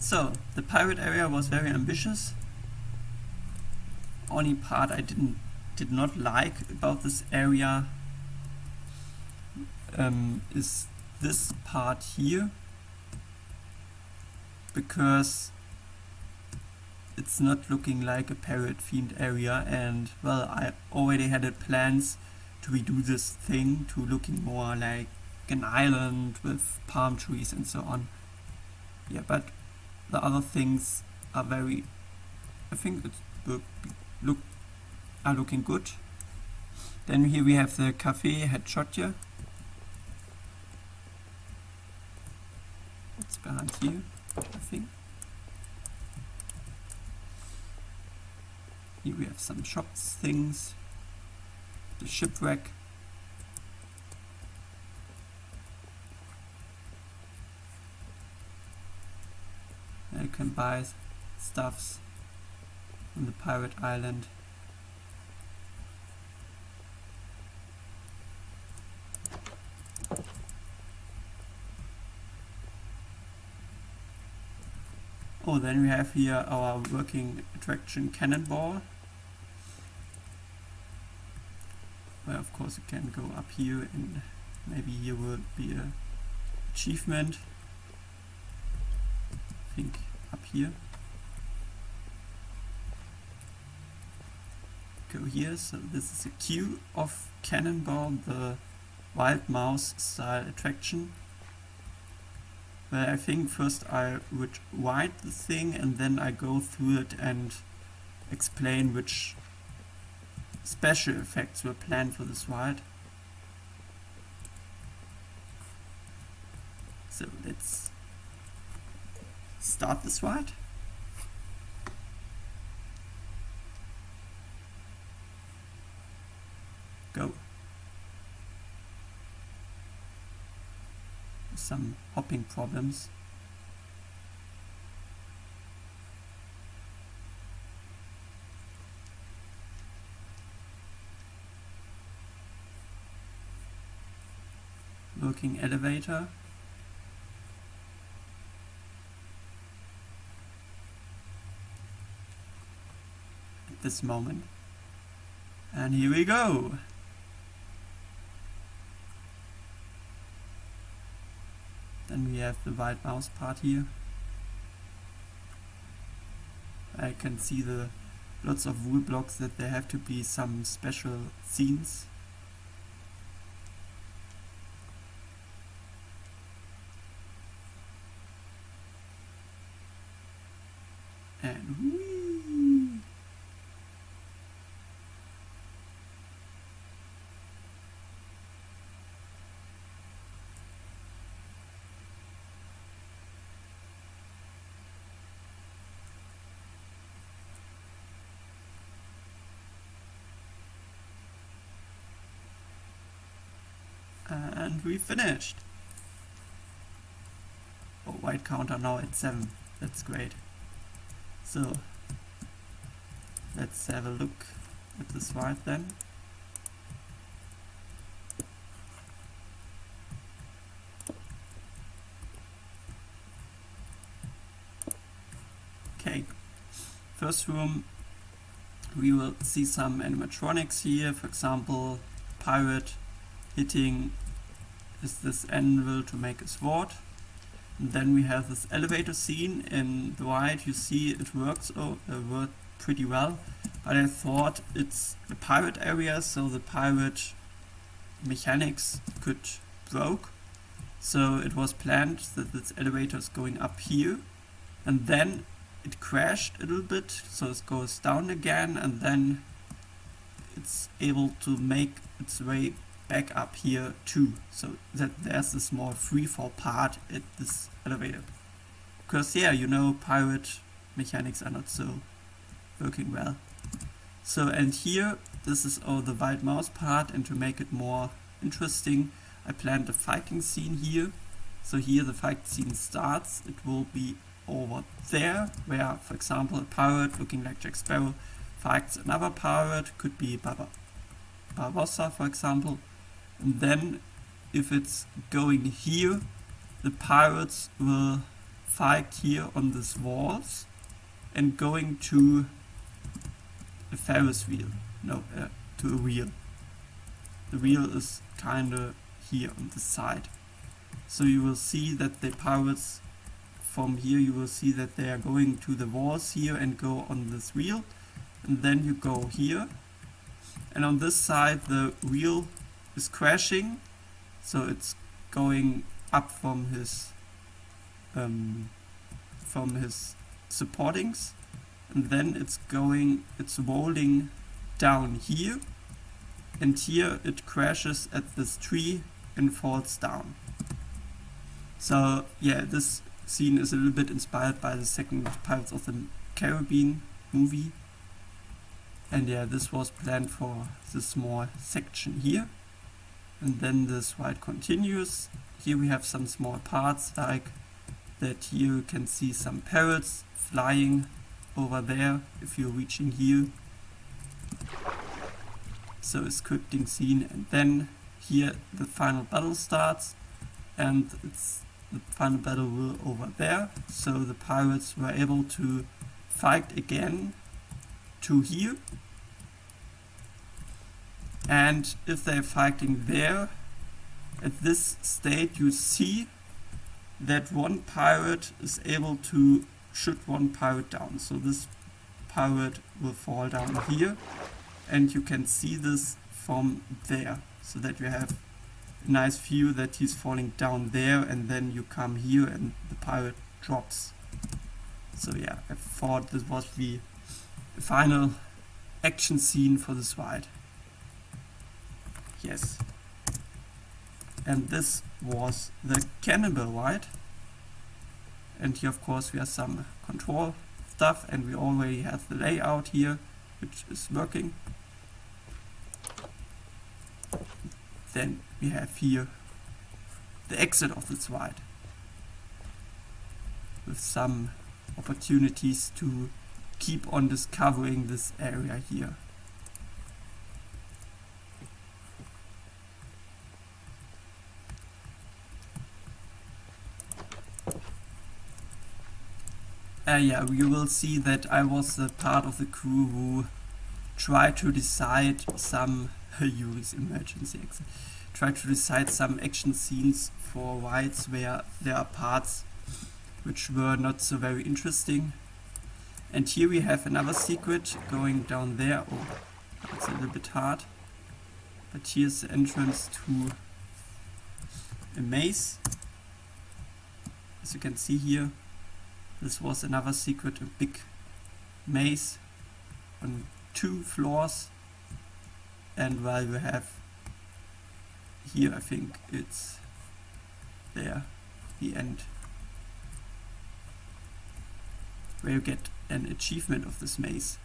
So the pirate area was very ambitious. Only part I did not like about this area is this part here, because it's not looking like a pirate themed area, and well, I already had plans to redo this thing to looking more like an island with palm trees and so on. Yeah, but the other things are very, I think it's are looking good. Then here we have the cafe headshot here. It's behind here, I think. Here we have some shops, things, the shipwreck. You can buy stuffs on the pirate island. Oh, then we have here our working attraction Cannonball, where of course you can go up here, and maybe here will be a achievement. I think up here. Go here, so this is a queue of Cannonball, the wild mouse style attraction, where I think first I would ride the thing and then I go through it and explain which special effects were planned for this ride. So let's start this ride. Go. Some hopping problems. Working elevator. At this moment. And here we go. Then we have the wild mouse part here. I can see the lots of rule blocks that there have to be some special scenes. And whee! And we finished. Oh, white counter now at 7. That's great. So let's have a look at this ride then. Okay, first room, we will see some animatronics here. For example, pirate hitting this anvil to make a sword. And then we have this elevator scene. In the ride you see it works pretty well, but I thought it's a pirate area, so the pirate mechanics could broke. So it was planned that this elevator is going up here, and then it crashed a little bit, so it goes down again, and then it's able to make its way back up here too, so that there's a small freefall part at this elevator. Because yeah, you know, pirate mechanics are not so working well. So, and here, this is all the wild mouse part, and to make it more interesting, I planned a fighting scene here. So here the fight scene starts, it will be over there, where, for example, a pirate looking like Jack Sparrow fights another pirate, could be Barbossa, for example. And then, if it's going here, the pirates will fight here on these walls and going to a Ferris wheel. No, to a wheel. The wheel is kinda here on the side. So you will see that the pirates from here, you will see that they are going to the walls here and go on this wheel. And then you go here. And on this side the wheel is crashing. So it's going up from his supportings. And then it's rolling down here. And here it crashes at this tree and falls down. So yeah, this scene is a little bit inspired by the second Pirates of the Caribbean movie. And yeah, this was planned for this small section here. And then this ride continues. Here we have some small parts, like that here you can see some parrots flying over there if you're reaching here. So a scripting scene, and then here the final battle starts, and the final battle will over there. So the pirates were able to fight again to here. And if they're fighting there, at this state you see that one pirate is able to shoot one pirate down. So this pirate will fall down here, and you can see this from there, so that you have a nice view that he's falling down there, and then you come here and the pirate drops. So yeah, I thought this was the final action scene for this ride. Yes. And this was the Cannibal ride. And here of course we have some control stuff, and we already have the layout here, which is working. Then we have here the exit of this ride, with some opportunities to keep on discovering this area here. Yeah, you will see that I was the part of the crew who tried to decide some Yuri's emergency exit. Tried to decide some action scenes for rides where there are parts which were not so very interesting. And here we have another secret going down there. Oh, it's a little bit hard. But here's the entrance to a maze. As you can see here, this was another secret, a big maze on 2 floors. And while we have here, I think it's there, the end, where you get an achievement of this maze.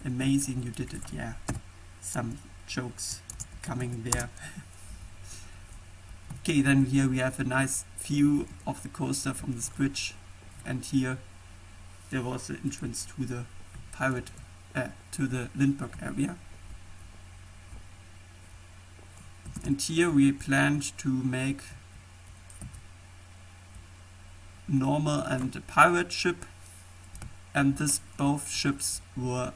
Amazing, you did it, yeah. Some jokes coming there. Okay, then here we have a nice view of the coaster from this bridge, and here there was the entrance to the to the Lindbergh area. And here we planned to make normal and a pirate ship, and both ships were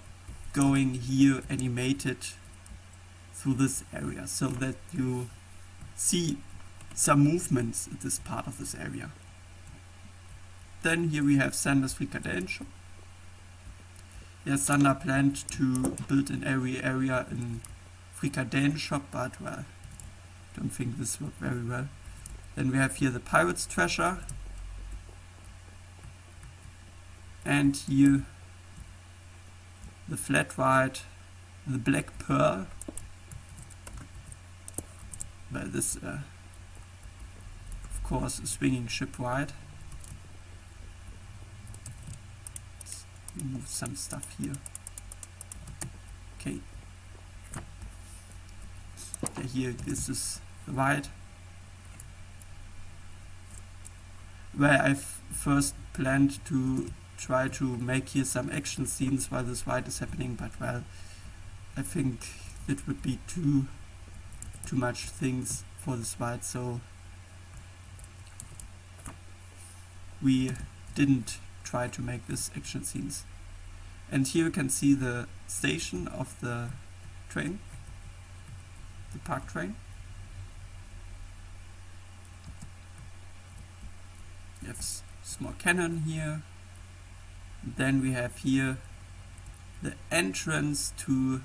going here animated through this area, so that you see some movements in this part of this area. Then here we have Sander's Frikadellen shop. Yes, Sander planned to build an area in Frikadellen shop, but well, don't think this worked very well. Then we have here the Pirate's Treasure. And here the flat ride, the Black Pearl. Well, this of course a swinging ship ride. Let's remove some stuff here. Okay. Here this is the ride where I first planned to try to make here some action scenes while this ride is happening, but well, I think it would be too much things for this ride, so we didn't try to make this action scenes. And here you can see the station of the train, the park train. We have small cannon here. Then we have here the entrance to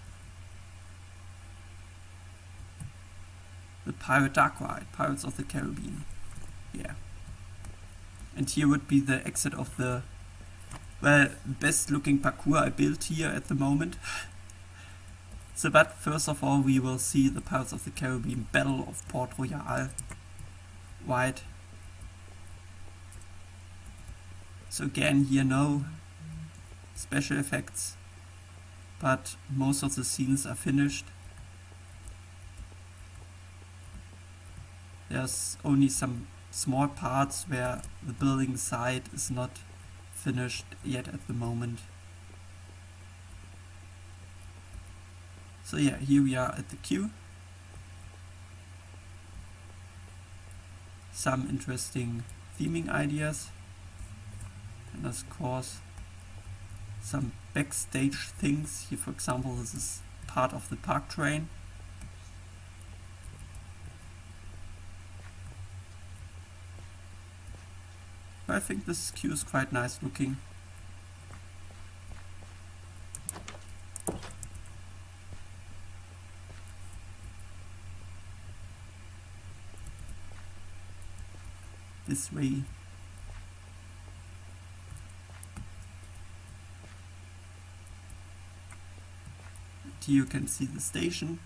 the pirate dark ride, Pirates of the Caribbean. Yeah. And here would be the exit of the, well, best looking parkour I built here at the moment. So, but first of all we will see the Pirates of the Caribbean Battle of Port Royal wide. So again, here no special effects, but most of the scenes are finished. There's only some small parts where the building side is not finished yet at the moment. So yeah, here we are at the queue. Some interesting theming ideas. And of course some backstage things. Here for example this is part of the park train. I think this queue is quite nice looking. This way. Here you can see the station.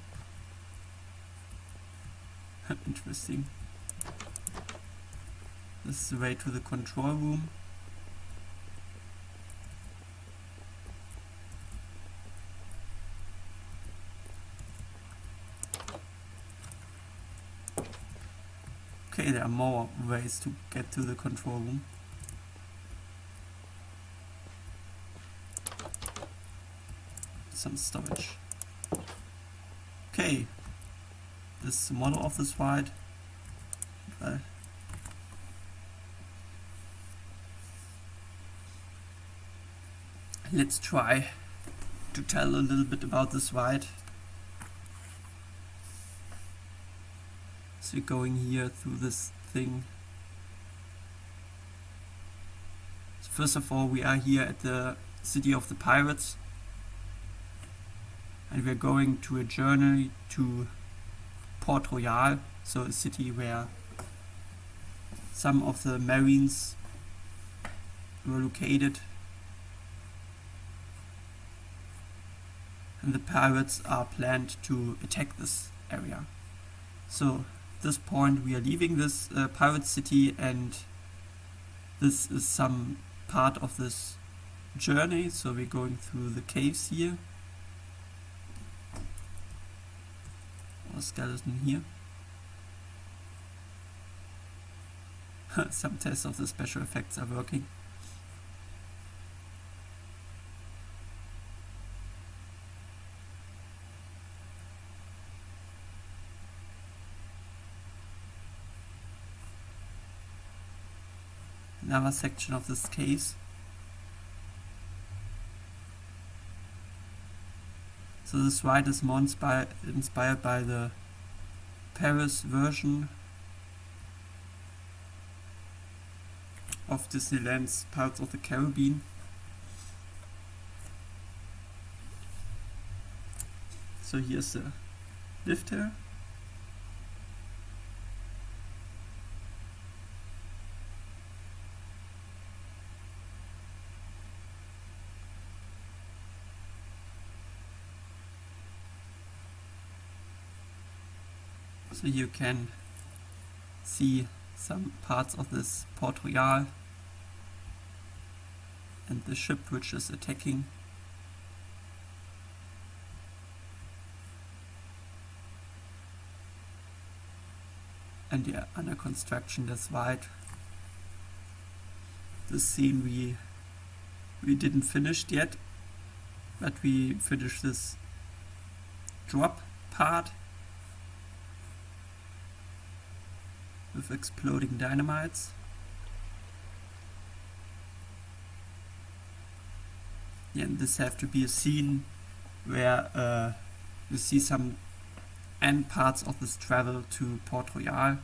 Interesting. This is the way to the control room. Okay, there are more ways to get to the control room. Some storage. Okay, this is the model of this ride. Let's try to tell a little bit about this ride. So we're going here through this thing. So first of all, we are here at the city of the pirates. And we're going to a journey to Port Royal, so a city where some of the marines were located. And the pirates are planned to attack this area. So at this point we are leaving this pirate city, and this is some part of this journey. So we're going through the caves here. Or skeleton here. Some tests of the special effects are working. Another section of this case. So this ride is more inspired by the Paris version of Disneyland's Pirates of the Caribbean. So here's the lift here. So you can see some parts of this Port Royal and the ship which is attacking. And yeah, under construction this ride. This scene we didn't finish yet, but we finished this drop part with exploding dynamites. and this have to be a scene where you see some end parts of this travel to Port Royal.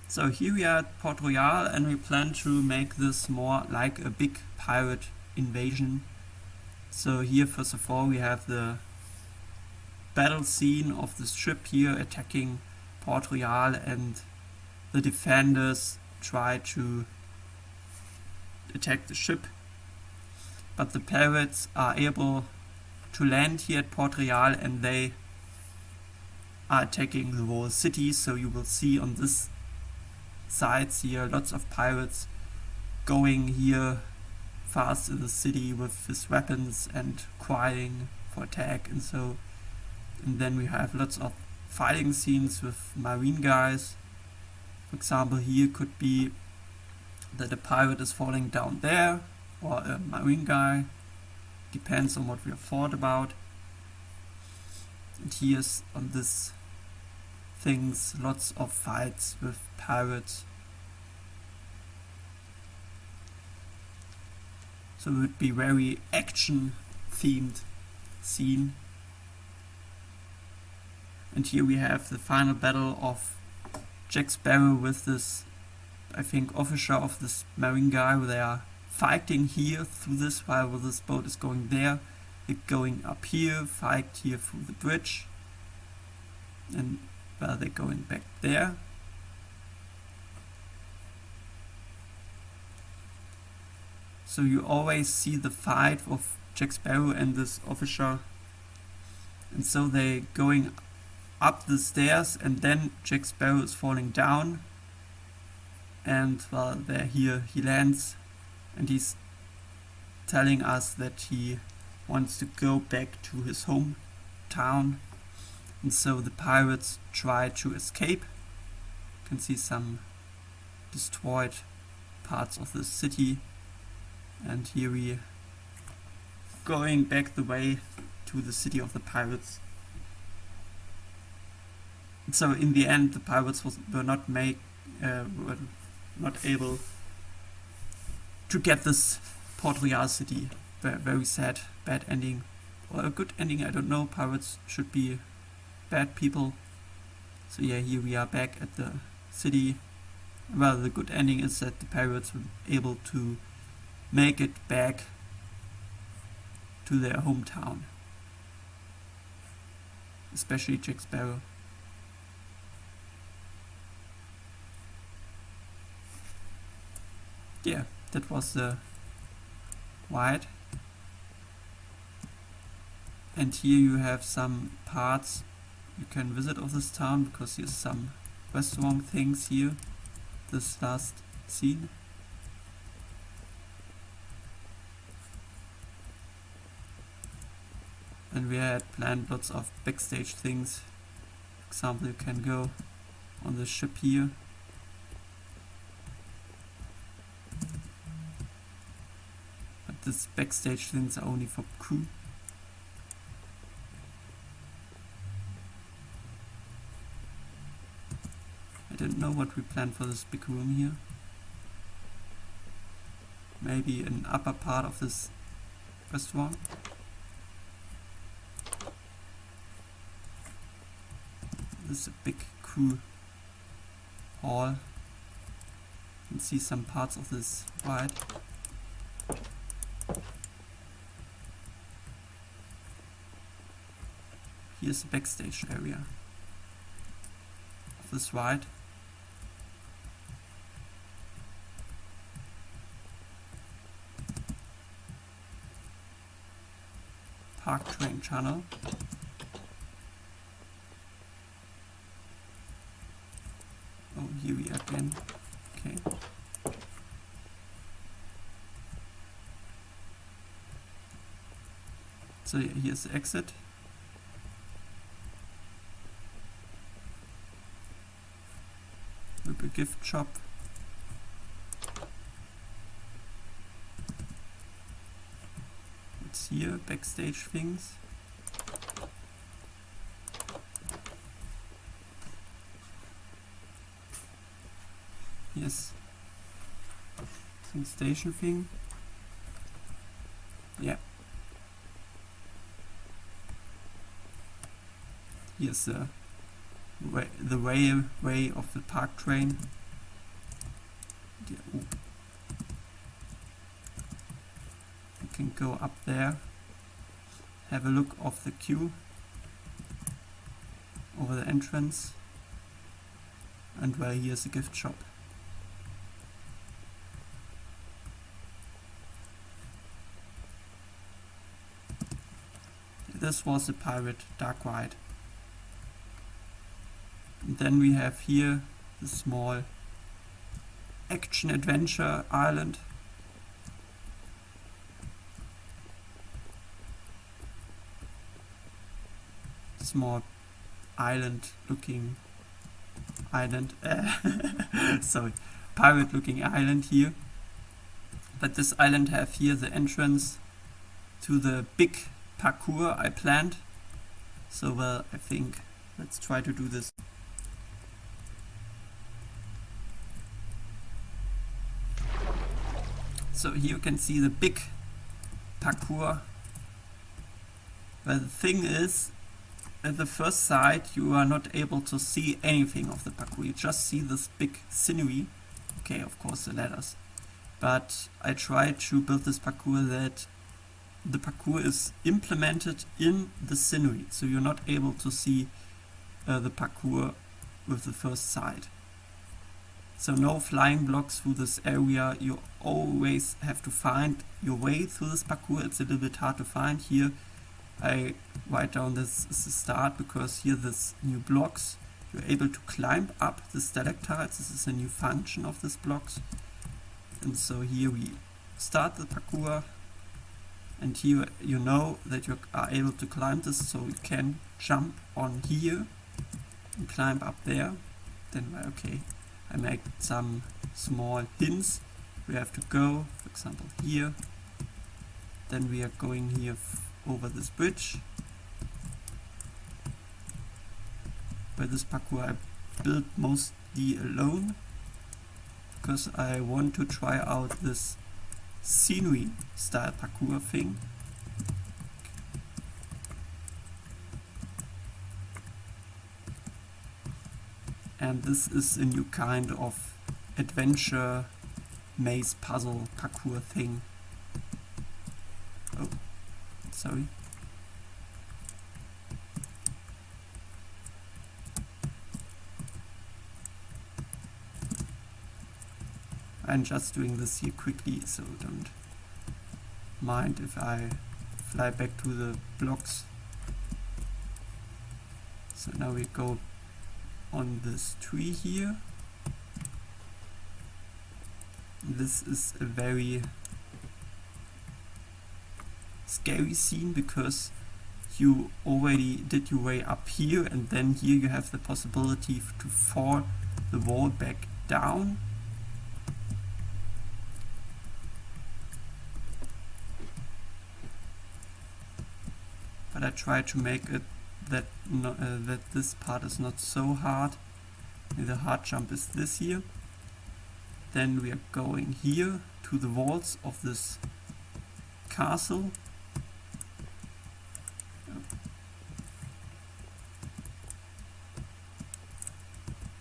So here we are at Port Royal, and we plan to make this more like a big pirate invasion. So here first of all we have the battle scene of this ship here attacking Port Royal, and the defenders try to attack the ship, but the pirates are able to land here at Port Royal, and they are attacking the whole city. So you will see on this sides here lots of pirates going here fast in the city with his weapons and crying for attack, and then we have lots of fighting scenes with marine guys. For example, here could be that a pirate is falling down there, or a marine guy, depends on what we have thought about. And here's on this things lots of fights with pirates. So it would be very action themed scene. And here we have the final battle of Jack Sparrow with this, I think, officer of this marine guy. They are fighting here through this while this boat is going there. They're going up here, fight here through the bridge, and while they're going back there. So you always see the fight of Jack Sparrow and this officer, and so they're going up the stairs, and then Jack Sparrow is falling down, and while they're here he lands, and he's telling us that he wants to go back to his hometown. And so the pirates try to escape. You can see some destroyed parts of the city, and here we going back the way to the city of the pirates. And so in the end the pirates were not able to get this Port Royal city. Very sad, bad ending, or a good ending, I don't know. Pirates should be bad people. So yeah, here we are back at the city. Well, the good ending is that the pirates were able to make it back to their hometown, especially Jack Sparrow. Yeah, that was the ride. And here you have some parts you can visit of this town, because here's some restaurant things here, this last scene. And we had planned lots of backstage things. For example, you can go on the ship here. But this backstage things are only for crew. I don't know what we planned for this big room here. Maybe an upper part of this restaurant. This is a big crew hall. You can see some parts of this ride. Here's the backstage area of this ride. Park train channel. Oh, here we are again. Okay. So yeah, here's the exit. With a gift shop. here, backstage things. Yes. Some station thing. Yeah. Here's the way of the park train. Yeah, you can go up there, have a look of the queue over the entrance, and well, here's a gift shop. This was a pirate dark ride. And then we have here the small action adventure island. Small island looking island. Sorry, pirate looking island here. But this island have here the entrance to the big parkour I planned. So well, I think let's try to do this. So here you can see the big parkour. Well, the thing is, at the first sight you are not able to see anything of the parkour. You just see this big scenery. Okay, of course the ladders. But I tried to build this parkour that the parkour is implemented in the scenery. So you're not able to see the parkour with the first sight. So no flying blocks through this area. You always have to find your way through this parkour. It's a little bit hard to find. Here I write down this is the start because here this new blocks. You're able to climb up the stalactites. This is a new function of this blocks. And so here we start the parkour. And here you know that you are able to climb this, so you can jump on here and climb up there. Then okay, I make some small hints. We have to go, for example, here. Then we are going here over this bridge. By this parkour I built mostly alone because I want to try out this scenery style parkour thing. And this is a new kind of adventure maze puzzle parkour thing. Oh, sorry. I'm just doing this here quickly, so don't mind if I fly back to the blocks. So now we go on this tree here. This is a very scary scene because you already did your way up here, and then here you have the possibility to fall the wall back down. But I try to make it that that this part is not so hard. The hard jump is this here. Then we are going here to the walls of this castle.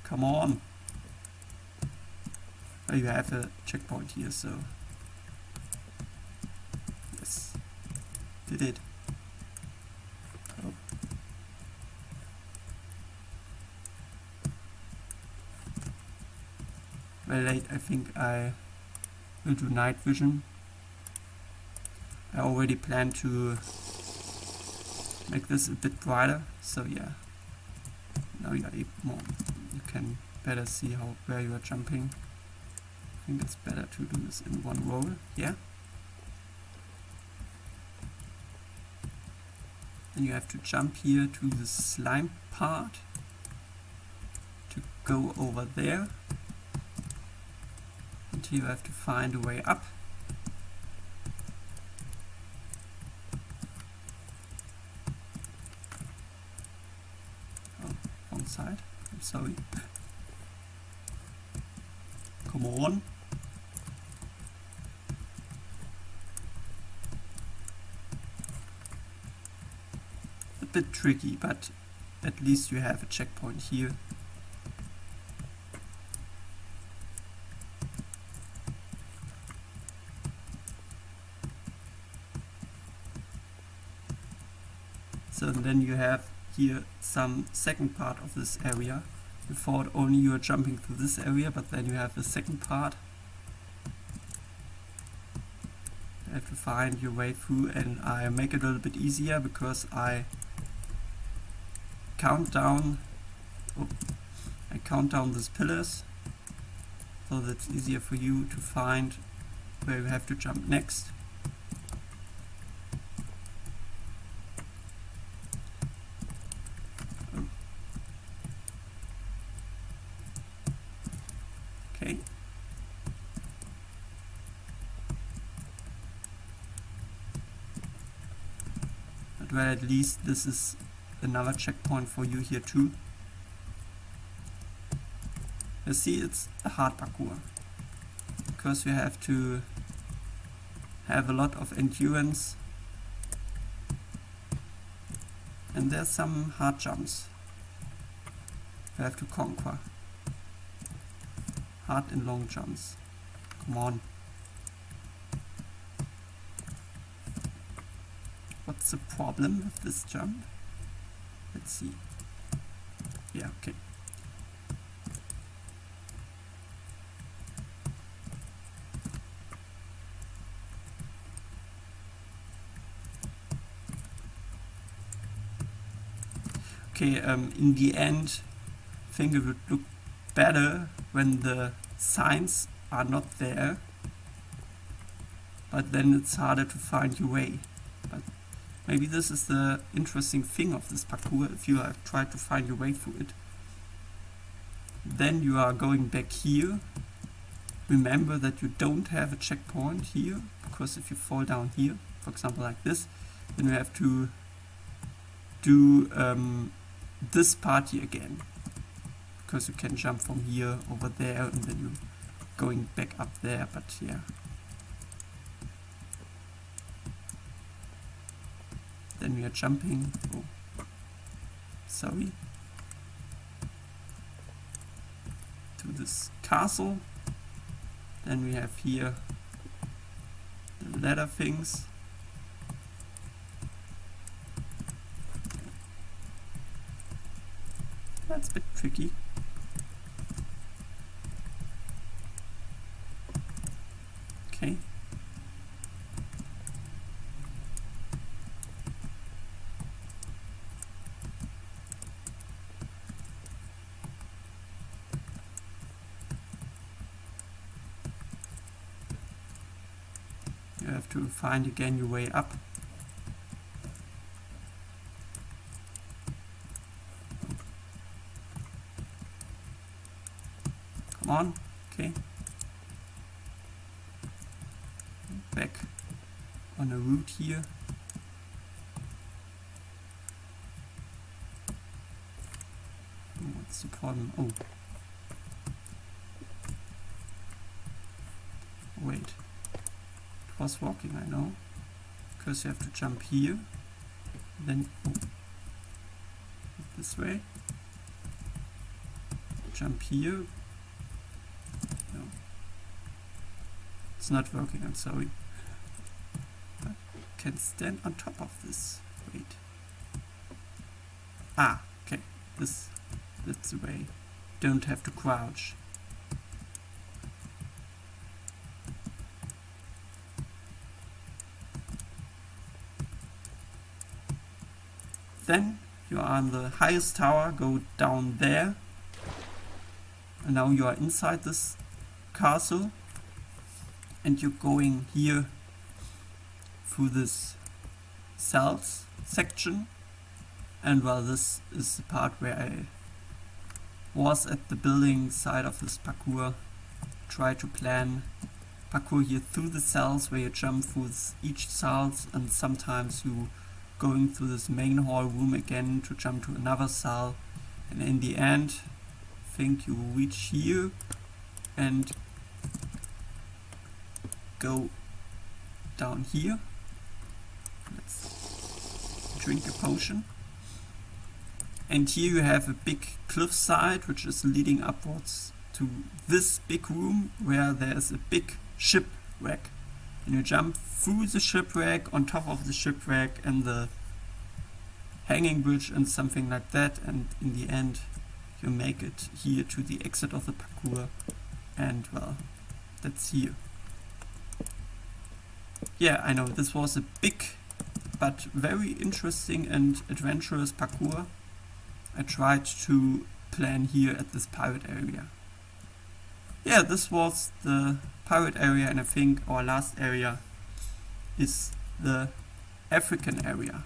Come on! Oh, you have a checkpoint here, so yes, did it. Oh. Well, late. I think I will do night vision. I already plan to make this a bit brighter, so yeah. Now you are more. You can better see where you are jumping. I think it's better to do this in one roll. Yeah. Then you have to jump here to the slime part to go over there. And here you have to find a way up. sorry. Come on. A bit tricky, but at least you have a checkpoint here. So then you have here some second part of this area. You thought only you are jumping through this area, but then you have the second part. You have to find your way through, and I make it a little bit easier because I count down these pillars, so that's easier for you to find where you have to jump next. Okay. But well, at least this is another checkpoint for you here too. You see, it's a hard parkour because you have to have a lot of endurance, and there's some hard jumps you have to conquer. Hard and long jumps. Come on. What's the problem with this jump? Let's see. Yeah, okay. Okay, in the end, I think it would look better when the signs are not there, but then it's harder to find your way. But maybe this is the interesting thing of this parkour. If you have tried to find your way through it, then you are going back here. Remember that you don't have a checkpoint here, because if you fall down here, for example like this, then you have to do this part here again, because you can jump from here over there and then you're going back up there. But yeah, then we are jumping, oh, sorry, to this castle. Then we have here the ladder things. That's a bit tricky. Okay. You have to find again your way up. Come on, okay. Back on a route here. What's the problem? Oh. Wait. It was walking, I know. Because you have to jump here. Then oh, this way. Jump here. No. It's not working, I'm sorry. I can stand on top of this. Wait. Ah, okay. That's the way. Don't have to crouch. Then you are on the highest tower, go down there. And now you are inside this castle. And you're going here through this cells section. And well, this is the part where I was at the building side of this parkour. Try to plan parkour here through the cells, where you jump through each cells, and sometimes you going through this main hall room again to jump to another cell. And in the end think you reach here and go down here. Let's drink a potion. And here you have a big cliffside which is leading upwards to this big room where there's a big shipwreck. And you jump through the shipwreck, on top of the shipwreck and the hanging bridge and something like that, and in the end you make it here to the exit of the parkour, and well, that's here. Yeah, I know this was a big but very interesting and adventurous parkour I tried to plan here at this pirate area. Yeah, this was the pirate area, and I think our last area is the African area.